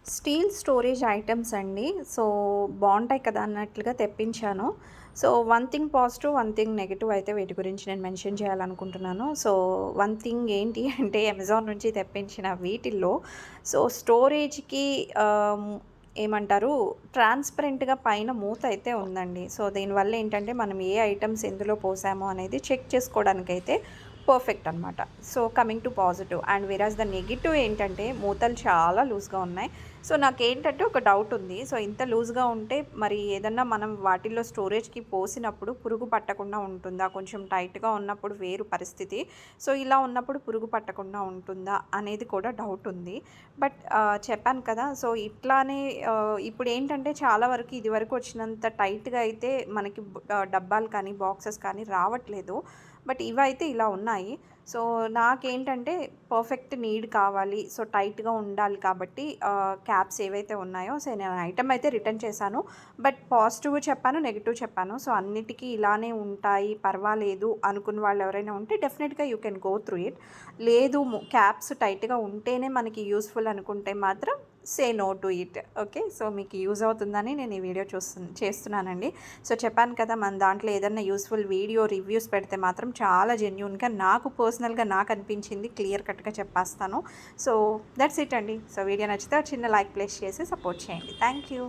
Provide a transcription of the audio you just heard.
Steel storage items అండి. So, బావుంటాయి కదా అన్నట్లుగా తెప్పించాను. So, one thing positive, one thing negative అయితే వీటి గురించి నేను మెన్షన్ చేయాలనుకుంటున్నాను. సో, వన్ థింగ్ ఏంటి అంటే అమెజాన్ నుంచి తెప్పించిన వీటిల్లో స్టోరేజ్‌కి ఆహ్, ఏమంటారు ట్రాన్స్‌పరెంట్‌గా పైన మూత అయితే ఉందండి. సో, దీనివల్ల ఏంటంటే మనం ఏ ఐటెమ్స్ ఎందులో పోసామో అనేది చెక్ చేసుకోవడానికైతే పర్ఫెక్ట్ అనమాట. So, coming to positive and whereas the negative ఏంటంటే మూతలు చాలా లూజ్‌గా ఉన్నాయి. సో, నాకేంటంటే ఒక డౌట్ ఉంది. సో, ఇంత లూజ్‌గా ఉంటే మరి ఏదన్నా మనం వాటిల్లో స్టోరేజ్‌కి పోసినప్పుడు పురుగు పట్టకుండా ఉంటుందా? కొంచెం టైట్‌గా ఉన్నప్పుడు వేరు పరిస్థితి. సో, ఇలా ఉన్నప్పుడు పురుగు పట్టకుండా ఉంటుందా? అనేది కూడా డౌట్ ఉంది. బట్ చెప్పాను కదా! సో, ఇట్లానే ఇప్పుడేంటంటే చాలా వరకు ఇదివరకు వచ్చినంత టైట్‌గా అయితే మనకి డబ్బాలు కానీ, బాక్సెస్ కానీ రావట్లేదు. బట్ ఇవైతే ఇలా ఉన్నాయి. సో, నాకేంటంటే పర్ఫెక్ట్ నీడ్ కావాలి. సో, టైట్‌గా ఉండాలి కాబట్టి క్యాప్స్ ఏవైతే ఉన్నాయో నేను ఐటెమ్ అయితే రిటర్న్ చేశాను. బట్ పాజిటివ్ చెప్పాను, నెగెటివ్ చెప్పాను. సో, అన్నిటికి ఇలానే ఉంటాయి, పర్వాలేదు అనుకున్న వాళ్ళు ఎవరైనా ఉంటే డెఫినెట్‌గా you can go through it. లేదు క్యాప్స్ టైట్‌గా ఉంటేనే మనకి యూజ్‌ఫుల్ అనుకుంటే మాత్రం say no to it. Okay. So, మీకు యూజ్ అవుతుందని నేను ఈ వీడియో చేస్తున్నానండి. సో, చెప్పాను కదా! మన దాంట్లో ఏదన్నా యూజ్‌ఫుల్ వీడియో రివ్యూస్ పెడితే మాత్రం చాలా జెన్యూన్‌గా నాకు పర్సనల్‌గా నాకనిపించింది క్లియర్ కట్‌గా చెప్పేస్తాను. సో, దట్స్ ఇట్ అండి. సో, వీడియో నచ్చితే చిన్న లైక్ ప్లేస్ చేసి సపోర్ట్ చేయండి. Thank you.